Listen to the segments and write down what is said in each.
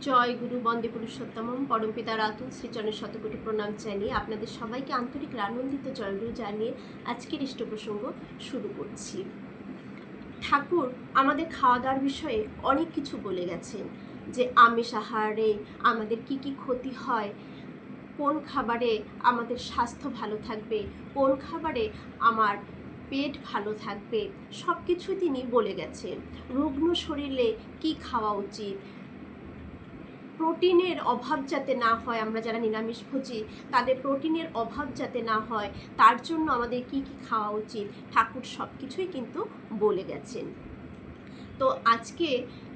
জয় গুরু বন্দে পুরুষোত্তমম পরমপিতার আতুল শ্রীচরণের শতকোটি প্রণাম জানিয়ে আপনাদের সবাইকে আন্তরিক আনন্দিত জয়গুরু জানিয়ে আজকের ইষ্ট প্রসঙ্গ শুরু করছি। ঠাকুর আমাদের খাওয়া দাওয়ার বিষয়ে অনেক কিছু বলে গেছেন, যে আমিষ আহারে আমাদের কি কি ক্ষতি হয়, কোন খাবারে আমাদের স্বাস্থ্য ভালো থাকবে, কোন খাবারে আমার পেট ভালো থাকবে, সব কিছু তিনি বলে গেছেন। রুগ্ন শরীরে কি খাওয়া উচিত, প্রোটিনের অভাব যাতে না হয়, আমরা যারা নিরামিষভোজী তাদের প্রোটিনের অভাব যাতে না হয় তার জন্য আমাদের কি কি খাওয়া উচিত, ঠাকুর সব কিছুই কিন্তু বলে গেছেন। তো আজকে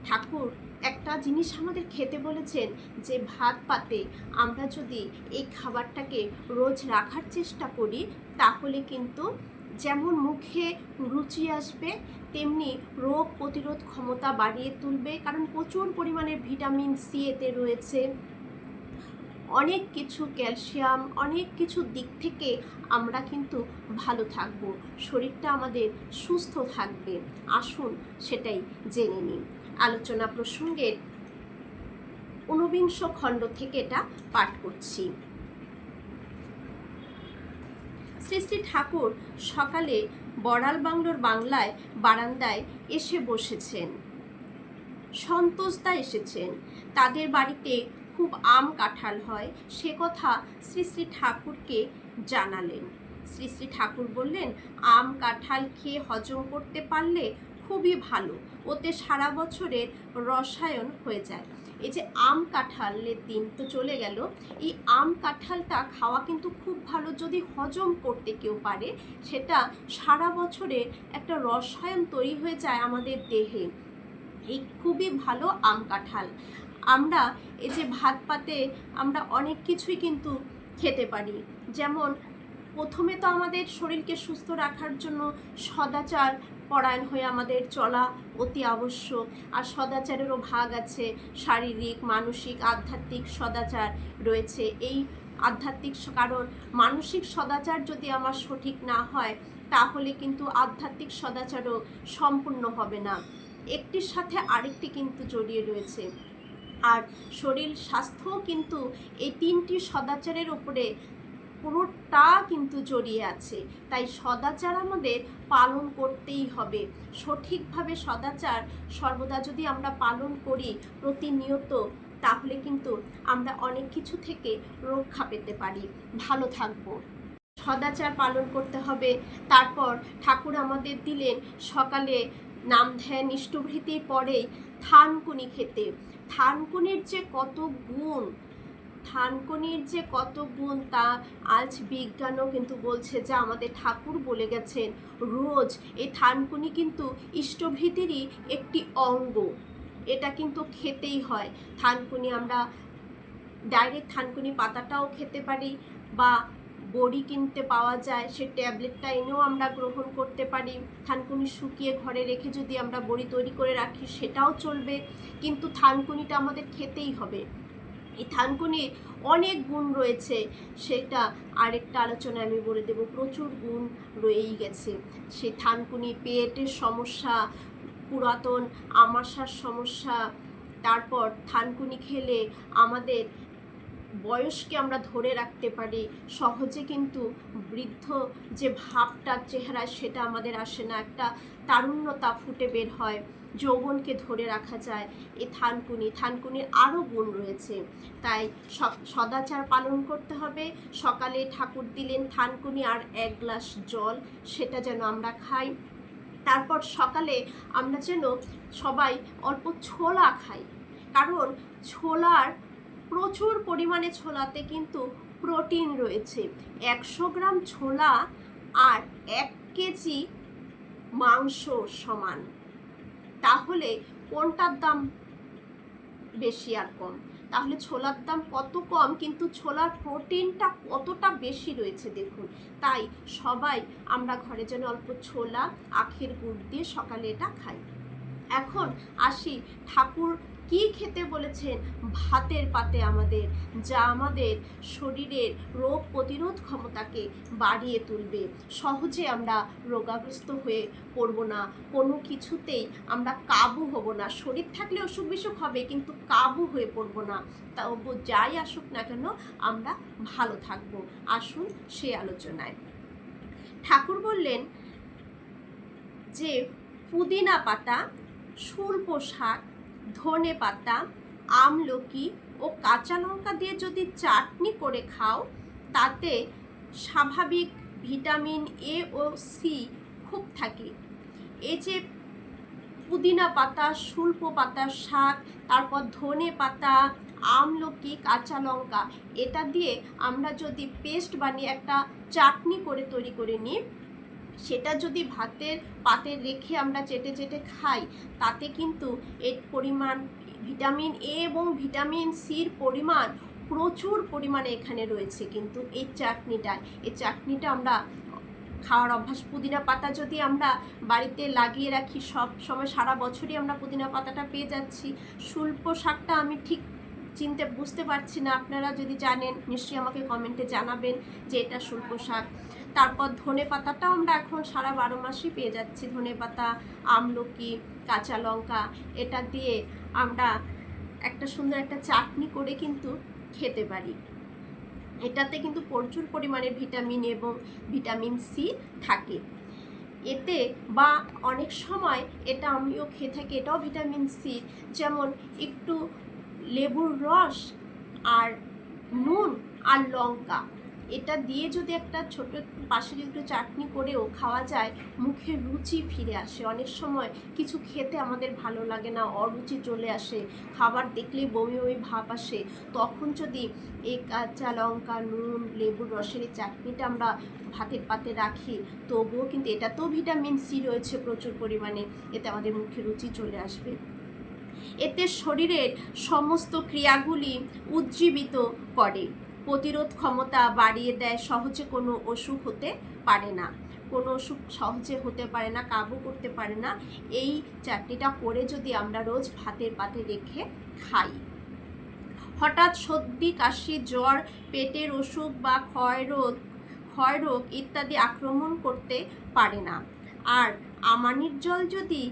ঠাকুর একটা জিনিস আমাদের খেতে বলেছেন, যে ভাত পাতে আমরা যদি এই খাবারটাকে রোজ রাখার চেষ্টা করি তাহলে কিন্তু যেমন মুখে রুচি আসবে তেমনি রোগ প্রতিরোধ ক্ষমতা বাড়িয়ে তুলবে, কারণ প্রচুর পরিমাণে ভিটামিন সি এতে রয়েছে, অনেক কিছু ক্যালসিয়াম, অনেক কিছু দিক থেকে আমরা কিন্তু ভালো থাকব, শরীরটা আমাদের সুস্থ থাকবে। আসুন সেটাই জেনে নিই। আলোচনা প্রসঙ্গের ঊনবিংশ খণ্ড থেকে এটা পাঠ করছি। শ্রী শ্রী ঠাকুর সকালে বড়াল বাংলোর বাংলায় বারান্দায় এসে বসেছেন। সন্তোষদা এসেছেন, তাদের বাড়িতে খুব আম কাঁঠাল হয়, সে কথা শ্রী শ্রী ঠাকুরকে জানালেন। শ্রী শ্রী ঠাকুর বললেন, আম কাঁঠাল খেয়ে হজম করতে পারলে খুবই ভালো, ওতে সারা বছরের রসায়ন হয়ে যায়। এই যে আম কাঁঠালের দিন তো চলে গেল, এই আম কাঁঠালটা খাওয়া কিন্তু খুব ভালো, যদি হজম করতে কেউ পারে, সেটা সারা বছরের একটা রসায়ন তৈরি হয়ে যায় আমাদের দেহে। এই খুবই ভালো আম কাঁঠাল। আমরা এই যে ভাত পাতে আমরা অনেক কিছুই কিন্তু খেতে পারি, যেমন প্রথমে তো আমাদের শরীরকে সুস্থ রাখার জন্য সদাচার পরায়ণ হয়ে আমাদের চলা অতি আবশ্যক। আর সদাচারেরও ভাগ আছে, শারীরিক, মানসিক, আধ্যাত্মিক সদাচার রয়েছে। এই আধ্যাত্মিক, কারণ মানসিক সদাচার যদি আমার সঠিক না হয় তাহলে কিন্তু আধ্যাত্মিক সদাচারও সম্পূর্ণ হবে না, একটির সাথে আরেকটি কিন্তু জড়িয়ে রয়েছে। আর শরীর স্বাস্থ্যও কিন্তু এই তিনটি সদাচারের উপরে পুরোটা কিন্তু জড়িয়ে আছে। তাই সদাচার আমাদের পালন করতেই হবে। সঠিকভাবে সদাচার সর্বদা যদি আমরা পালন করি প্রতিনিয়ত, তাহলে কিন্তু আমরা অনেক কিছু থেকে রক্ষা পেতে পারি, ভালো থাকবো। সদাচার পালন করতে হবে। তারপর ঠাকুর আমাদের দিলেন সকালে নাম ধ্যান ইষ্টভৃতির পরেই থানকুনি খেতে। থানকুনির যে কত গুণ, থানকুনির যে কত গুণ তা আজ বিজ্ঞানও কিন্তু বলছে, যে আমাদের ঠাকুর বলে গেছেন রোজ এই থানকুনি কিন্তু ইষ্টভৃতিরই একটি অঙ্গ, এটা কিন্তু খেতেই হয়। থানকুনি আমরা ডাইরেক্ট থানকুনি পাতাটাও খেতে পারি, বা বড়ি কিনতে পাওয়া যায়, সে ট্যাবলেটটা এনেও আমরা গ্রহণ করতে পারি। থানকুনি শুকিয়ে ঘরে রেখে যদি আমরা বড়ি তৈরি করে রাখি সেটাও চলবে, কিন্তু থানকুনিটা আমাদের খেতেই হবে। এই থানকুনির অনেক গুণ রয়েছে, সেটা আরেকটা আলোচনায় আমি বলে দেব। প্রচুর গুণ রয়েই গেছে। সেই থানকুনি পেটের সমস্যা, পুরাতন আমাশার সমস্যা, তারপর থানকুনি খেলে আমাদের বয়সকে আমরা ধরে রাখতে পারি, সহজে কিন্তু বৃদ্ধ যে ভাবটা চেহারায় সেটা আমাদের আসে না, একটা তারুণ্যতা ফুটে বের হয়, যৌবনকে ধরে রাখা যায় এই থানকুনির আরও গুণ রয়েছে। তাই সদাচার পালন করতে হবে। সকালে ঠাকুর দিলেন থানকুনি আর 1 গ্লাস জল, সেটা যেন আমরা খাই। তারপর সকালে আমরা যেন সবাই অল্প ছোলা খাই, কারণ ছোলার প্রচুর পরিমাণে ছোলাতে কিন্তু প্রোটিন রয়েছে। 100 গ্রাম ছোলা আর 1 কেজি মাংস সমান, তাহলে কোনটার দাম বেশি আর কম? তাহলে ছোলার দাম কত কম, কিন্তু ছোলার প্রোটিনটা কতটা বেশি রয়েছে দেখুন। তাই সবাই আমরা ঘরে যেন অল্প ছোলা আখের গুড় দিয়ে সকালে এটা খাই। এখন আসি ঠাকুর কি খেতে বলেছেন? ভাতের পাতে আমাদের, যা আমাদের শরীরের রোগ প্রতিরোধ ক্ষমতাকে বাড়িয়ে তুলবে। সহজে আমরা রোগাগ্রস্ত হয়ে পড়ব না, কোনো কিছুতেই আমরা কাবু হব না। শরীর থাকলে অসুখ বিসুখ হবে, কিন্তু কাবু হয়ে পড়ব না। তবু যাই আসুক না কেন আমরা ভালো থাকবো। আসুন সে আলোচনায়। ঠাকুর বললেন যে পুদিনা পাতা, সুল্প শাক, ধনে পাতা, আমলকি ও কাঁচা লঙ্কা দিয়ে যদি চাটনি করে খাও, তাতে স্বাভাবিক ভিটামিন এ ও সি খুব থাকে। এই যে পুদিনা পাতা, সুল্প পাতার শাক, তারপর ধনে পাতা, আমলকি, কাঁচা লঙ্কা, এটা দিয়ে আমরা যদি পেস্ট বানিয়ে একটা চাটনি করে তৈরি করে নিই, সেটা যদি ভাতের পাতে রেখে আমরা চেটে চেটে খাই, তাতে কিন্তু এর পরিমাণ ভিটামিন এ এবং ভিটামিন সির পরিমাণ প্রচুর পরিমাণে এখানে রয়েছে। কিন্তু এই চাটনিটা আমরা খাওয়ার অভ্যাস। পুদিনা পাতা যদি আমরা বাড়িতে লাগিয়ে রাখি, সব সময় সারা বছরই আমরা পুদিনা পাতাটা পেয়ে যাচ্ছি। সুল্প শাকটা আমি ঠিক বুঝতে পারছি না, আপনারা যদি জানেন নিশ্চয়ই আমাকে কমেন্টে জানাবেন যে এটা সুল্প শাক। তারপর ধনে পাতাটাও আমরা এখন সারা 12 মাসই পেয়ে যাচ্ছি। ধনে পাতা, আমলকি, কাঁচা লঙ্কা, এটা দিয়ে আমরা একটা সুন্দর একটা চাটনি করে কিন্তু খেতে পারি। এটাতে কিন্তু প্রচুর পরিমাণে ভিটামিন এবং ভিটামিন সি থাকে এতে। বা অনেক সময় এটা আমিও খেয়ে থাকি, এটাও ভিটামিন সি। যেমন একটু লেবুর রস আর নুন আর লঙ্কা, এটা দিয়ে যদি একটা ছোট পাশে যদি একটু চাটনি করেও খাওয়া যায়, মুখে রুচি ফিরে আসে। অনেক সময় কিছু খেতে আমাদের ভালো লাগে না, অরুচি চলে আসে, খাবার দেখলেই বমি বমি ভাব আসে, তখন যদি এই কাঁচা লঙ্কা, নুন, লেবুর রসের এই চাটনিটা আমরা ভাতের পাতে রাখি, তবুও কিন্তু এটাতেও ভিটামিন সি রয়েছে প্রচুর পরিমাণে, এতে আমাদের মুখে রুচি চলে আসবে। এতে শরীরের সমস্ত ক্রিয়াগুলি উজ্জীবিত করে, প্রতিরোধ ক্ষমতা বাড়িয়ে দেয়। সহজে কোনো অসুখ হতে পারে না, কোনো অসুখ সহজে হতে পারে না, কাবু করতে পারে না এই চাটনিটা করে যদি আমরা রোজ ভাতের পাতে রেখে খাই। হঠাৎ সর্দি, কাশি, জ্বর, পেটের অসুখ বা ক্ষয়রোগ ইত্যাদি আক্রমণ করতে পারে না। আর আমানির জল যদি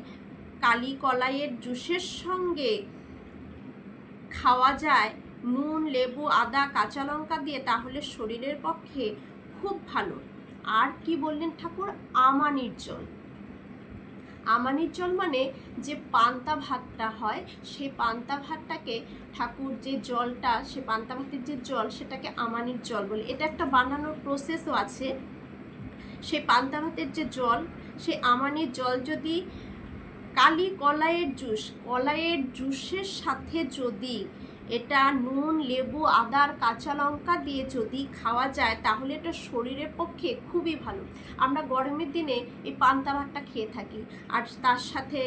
কালি কলাইয়ের জুসের সঙ্গে খাওয়া যায় নুন, লেবু, আদা, কাঁচা লঙ্কা দিয়ে, তাহলে শরীরের পক্ষে খুব ভালো। আর কি বললেন ঠাকুর? আমানির জল। আমানির জল মানে যে পান্তা ভাতটা হয়, সেই পান্তা ভাতটাকে ঠাকুর যে জলটা, সে পান্তা ভাতের যে জল, সেটাকে আমানির জল বলে। এটা একটা বানানোর প্রসেসও আছে। সেই পান্তা ভাতের যে জল, সেই আমানির জল যদি কালি কলাইয়ের জুসের সাথে যদি এটা নুন, লেবু, আদা আর কাঁচা লঙ্কা দিয়ে যদি খাওয়া যায়, তাহলে এটা শরীরের পক্ষে খুবই ভালো। আমরা গরমের দিনে এই পান্তা ভাতটা খেয়ে থাকি, আর তার সাথে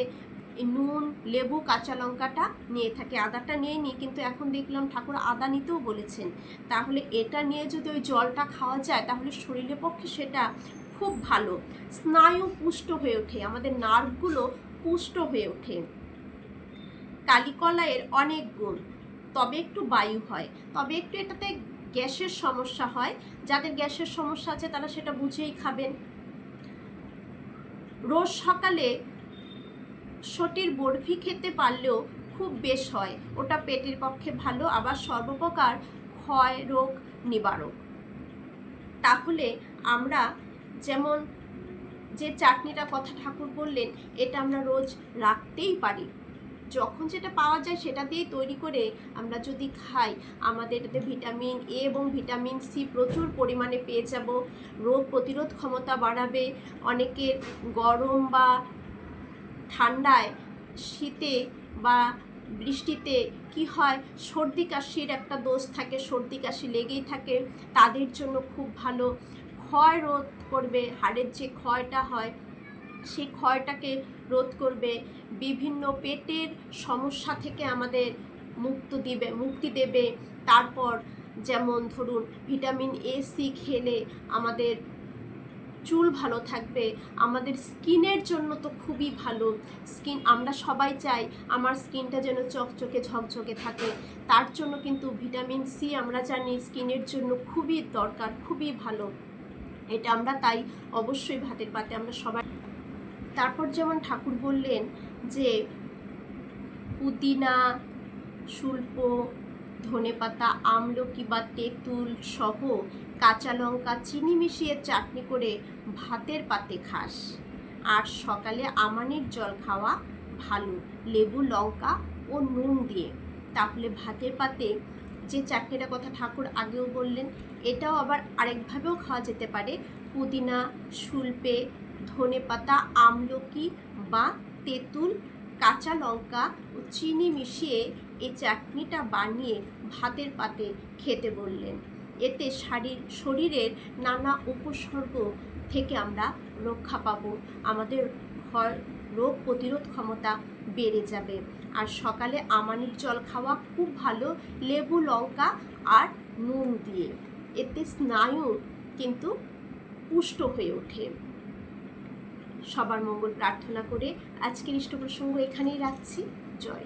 নুন, লেবু, কাঁচা লঙ্কাটা নিয়ে থাকি, আদাটা নিয়ে নিই। কিন্তু এখন দেখলাম ঠাকুর আদা নিতেও বলেছেন। তাহলে এটা নিয়ে যদি ওই জলটা খাওয়া যায়, তাহলে শরীরের পক্ষে সেটা খুব ভালো। স্নায়ু পুষ্ট হয়ে ওঠে, আমাদের নার্ভগুলো পুষ্ট হয়ে ওঠে। কালিকলাইয়ের অনেক গুণ, তবে একটু বায়ু হয়, তবে একটু এটাতে গ্যাসের সমস্যা হয়। যাদের গ্যাসের সমস্যা আছে তারা সেটা বুঝেই খাবেন। রোজ সকালে সটির বরফি খেতে পারলেও খুব বেশ হয়, ওটা পেটের পক্ষে ভালো, আবার সর্বপ্রকার ক্ষয় রোগ নিবারক। তাহলে আমরা যেমন যে চাটনিটা কথা ঠাকুর বললেন, এটা আমরা রোজ রাখতেই পারি। যখন যেটা পাওয়া যায় সেটা দিয়েই তৈরি করে আমরা যদি খাই, আমাদের এটাতে ভিটামিন এ এবং ভিটামিন সি প্রচুর পরিমাণে পেয়ে যাব। রোগ প্রতিরোধ ক্ষমতা বাড়াবে। অনেকের গরম বা ঠান্ডায়, শীতে বা বৃষ্টিতে কি হয়, সর্দি কাশির একটা দোষ থাকে, সর্দি কাশি লেগেই থাকে, তাদের জন্য খুব ভালো। ক্ষয় রোধ করবে, হাড়ের যে ক্ষয়টা হয় সেই ক্ষয়টাকে রোধ করবে। বিভিন্ন পেটের সমস্যা থেকে আমাদের মুক্তি দেবে। তারপর যেমন ধরুন ভিটামিন এ, সি খেলে আমাদের চুল ভালো থাকবে, আমাদের স্কিনের জন্য তো খুবই ভালো। স্কিন আমরা সবাই চাই আমার স্কিনটা যেন চকচকে ঝকঝকে থাকে, তার জন্য কিন্তু ভিটামিন সি আমরা জানি স্কিনের জন্য খুবই দরকার, খুবই ভালো। এটা আমরা তাই অবশ্যই ভাতের পাতে আমরা সবাই। তারপর যেমন ঠাকুর বললেন যে পুদিনা, শুল্প, ধনেপাতা, আমলকি বা তেঁতুল সহ কাঁচা লঙ্কা চিনি মিশিয়ে চাটনি করে ভাতের পাতে খাস, আর সকালে আমানির জল খাওয়া ভালো লেবু লঙ্কা ও নুন দিয়ে। তাহলে ভাতের পাতে যে চাটনিটা কথা ঠাকুর আগেও বললেন, এটাও আবার আরেকভাবেও খাওয়া যেতে পারে। পুদিনা, শুল্পে, ধনেপাতা, আমলকি বা তেঁতুল, কাঁচা লঙ্কা ও চিনি মিশিয়ে এই চাটনিটা বানিয়ে ভাতের পাতে খেতে বললেন। এতে শরীরের নানা উপসর্গ থেকে আমরা রক্ষা পাবো, আমাদের রোগ প্রতিরোধ ক্ষমতা বেড়ে যাবে। আর সকালে আমানির জল খাওয়া খুব ভালো লেবু লঙ্কা আর নুন দিয়ে, এতে স্নায়ু কিন্তু পুষ্ট হয়ে ওঠে। সবার মঙ্গল প্রার্থনা করে আজকের ইষ্ট প্রসঙ্গ এখানেই রাখছি। জয়।